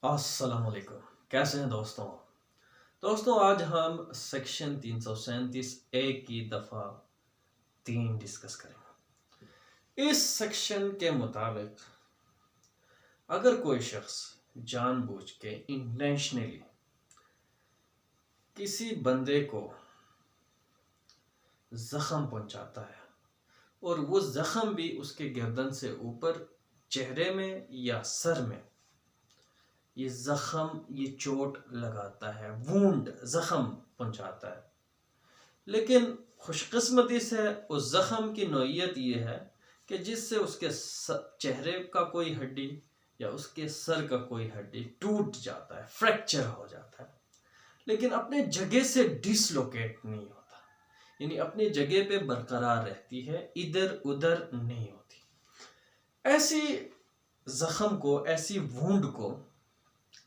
السلام علیکم، کیسے ہیں دوستوں آج ہم سیکشن 337 اے کی دفعہ 3 ڈسکس کریں گے۔ اس سیکشن کے مطابق اگر کوئی شخص جان بوجھ کے انٹینشنلی کسی بندے کو زخم پہنچاتا ہے اور وہ زخم بھی اس کے گردن سے اوپر چہرے میں یا سر میں یہ زخم یہ چوٹ لگاتا ہے، وونڈ زخم پہنچاتا ہے، لیکن خوش قسمتی سے اس زخم کی نوعیت یہ ہے کہ جس سے اس کے چہرے کا کوئی ہڈی یا اس کے سر کا کوئی ہڈی ٹوٹ جاتا ہے، فریکچر ہو جاتا ہے، لیکن اپنے جگہ سے ڈسلوکیٹ نہیں ہوتا، یعنی اپنی جگہ پہ برقرار رہتی ہے، ادھر ادھر نہیں ہوتی۔ ایسی زخم کو، ایسی وونڈ کو،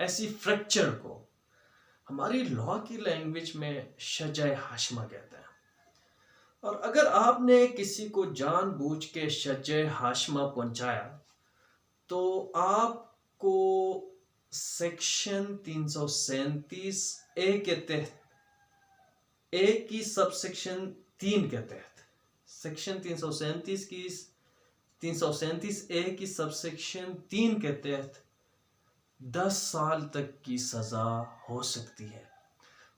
ایسی فریکچر کو ہماری لا کی لینگویج میں شجع ہاشمہ کہتے ہیں۔ اور اگر آپ نے کسی کو جان بوجھ کے شجع ہاشمہ پہنچایا تو آپ کو سیکشن 337 اے کے تحت، اے کی سب سیکشن 3 کے تحت، سیکشن 337 اے کی سب سیکشن 3 کے تحت 10 سال تک کی سزا ہو سکتی ہے۔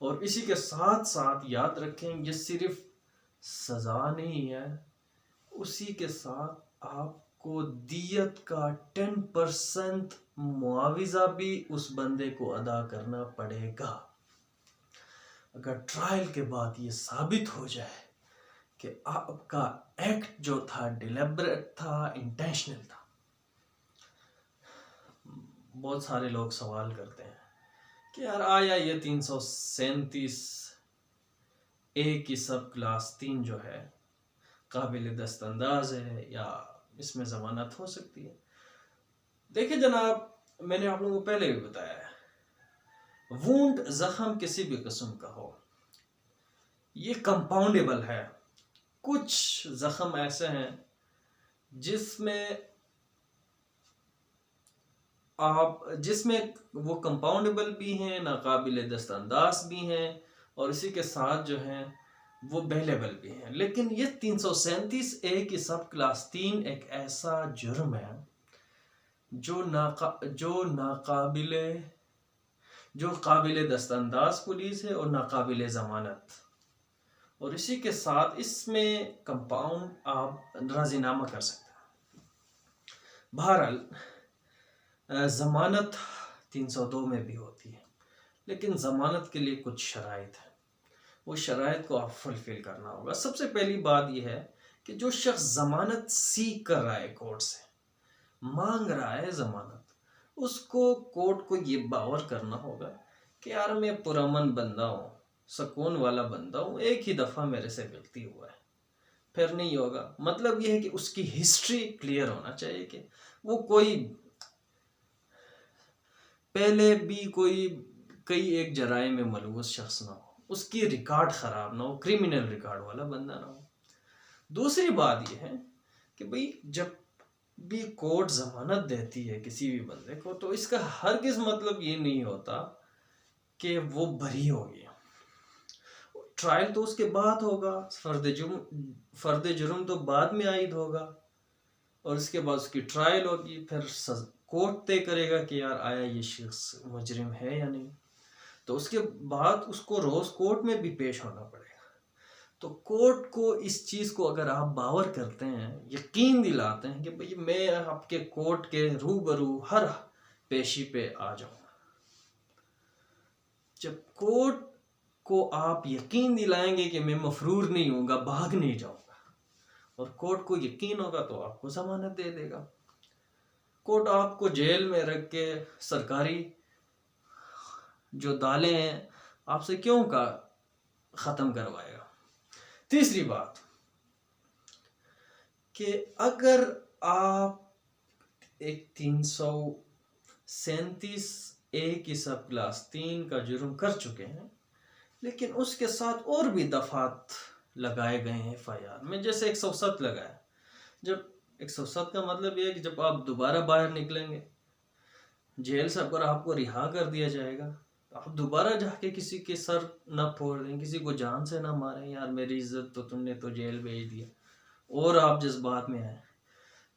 اور اسی کے ساتھ ساتھ یاد رکھیں یہ صرف سزا نہیں ہے، اسی کے ساتھ آپ کو دیت کا 10% معاوضہ بھی اس بندے کو ادا کرنا پڑے گا۔ اگر ٹرائل کے بعد یہ ثابت ہو جائے کہ آپ کا ایکٹ جو تھا ڈیلیبریٹ تھا، انٹینشنل تھا۔ بہت سارے لوگ سوال کرتے ہیں کہ یار آیا یہ 337 اے کی سب کلاس 3 جو ہے قابل دست انداز ہے یا اس میں ضمانت ہو سکتی ہے؟ دیکھیں جناب، میں نے آپ لوگوں کو پہلے بھی بتایا ہے، وونڈ زخم کسی بھی قسم کا ہو یہ کمپاؤنڈیبل ہے۔ کچھ زخم ایسے ہیں جس میں وہ کمپاؤنڈیبل بھی ہیں، ناقابل دست انداز بھی ہیں، اور اسی کے ساتھ جو ہیں وہ بیلیبل بھی ہیں۔ لیکن یہ 337 اے کی سب کلاس 3 ایک ایسا جرم ہے جو قابل دست انداز پولیس ہے اور ناقابل ضمانت، اور اسی کے ساتھ اس میں کمپاؤنڈ آپ راضی نامہ کر سکتے ہیں۔ بہرحال ضمانت 302 میں بھی ہوتی ہے، لیکن ضمانت کے لیے کچھ شرائط ہیں، وہ شرائط کو آپ فلفل کرنا ہوگا۔ سب سے پہلی بات یہ ہے کہ جو شخص ضمانت سیک کر رہا ہے، کورٹ سے مانگ رہا ہے ضمانت، اس کو کورٹ کو یہ باور کرنا ہوگا کہ یار میں پرامن بندہ ہوں، سکون والا بندہ ہوں، ایک ہی دفعہ میرے سے غلطی ہوا ہے، پھر نہیں ہوگا۔ مطلب یہ ہے کہ اس کی ہسٹری کلیئر ہونا چاہیے کہ وہ کوئی پہلے بھی کئی ایک جرائم میں ملوث شخص نہ ہو، اس کی ریکارڈ خراب نہ ہو، کریمنل ریکارڈ والا بندہ نہ ہو۔ دوسری بات یہ ہے کہ بھئی جب بھی کورٹ ضمانت دیتی ہے کسی بھی بندے کو تو اس کا ہرگز مطلب یہ نہیں ہوتا کہ وہ بری ہو گیا۔ ٹرائل تو اس کے بعد ہوگا، فرد جرم تو بعد میں عائد ہوگا، اور اس کے بعد اس کی ٹرائل ہوگی، پھر کورٹ طے کرے گا کہ یار آیا یہ شخص مجرم ہے یا نہیں، تو اس کے بعد اس کو روز کورٹ میں بھی پیش ہونا پڑے گا۔ تو کورٹ کو اس چیز کو اگر آپ باور کرتے ہیں، یقین دلاتے ہیں کہ بھئی میں آپ کے کورٹ کے روبرو ہر پیشی پہ آ جاؤں گا، جب کورٹ کو آپ یقین دلائیں گے کہ میں مفرور نہیں ہوں گا، بھاگ نہیں جاؤں گا، اور کورٹ کو یقین ہوگا تو آپ کو ضمانت دے دے گا۔ کورٹ آپ کو جیل میں رکھ کے سرکاری جو دالیں ہیں آپ سے کیوں کا ختم کروائے گا؟ تیسری بات کہ اگر آپ ایک 337 اے کی سب کلاس 3 کا جرم کر چکے ہیں، لیکن اس کے ساتھ اور بھی دفعات لگائے گئے ہیں FIR میں، جیسے 107 لگایا۔ جب 107 کا مطلب یہ ہے کہ جب آپ دوبارہ باہر نکلیں گے جیل سے اگر آپ کو رہا کر دیا جائے گا تو آپ دوبارہ جا کے کسی کے سر نہ پھوڑ دیں، کسی کو جان سے نہ ماریں، یار میری عزت تو تم نے تو جیل بھیج دیا، اور آپ جذبات میں ہیں.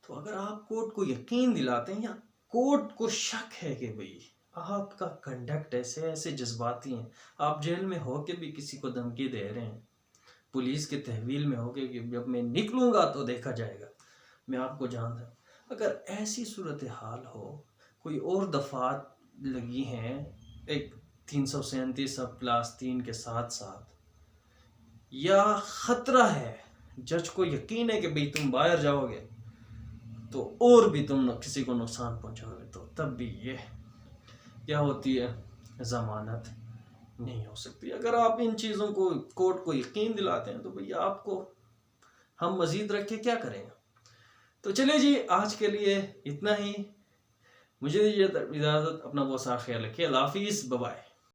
تو اگر آپ کورٹ کو یقین دلاتے ہیں یا کورٹ کو شک ہے کہ بھئی آپ کا کنڈکٹ ایسے جذباتی ہیں، آپ جیل میں ہو کے بھی کسی کو دھمکی دے رہے ہیں، پولیس کے تحویل میں ہو کے کہ جب میں نکلوں گا تو دیکھا جائے گا، میں آپ کو جانتا ہوں، اگر ایسی صورتحال ہو، کوئی اور دفعات لگی ہیں ایک 337+3 کے ساتھ ساتھ، یا خطرہ ہے، جج کو یقین ہے کہ بھئی تم باہر جاؤ گے تو اور بھی تم کسی کو نقصان پہنچاؤ گے، تو تب بھی یہ کیا ہوتی ہے، ضمانت نہیں ہو سکتی. اگر آپ ان چیزوں کو کورٹ کو یقین دلاتے ہیں تو بھئی آپ کو ہم مزید رکھ کے کیا کریں گے. تو چلے جی، آج کے لیے اتنا ہی. مجھے اجازت، اپنا بہت سارا خیال رکھیے. اللہ حافظ، بائے.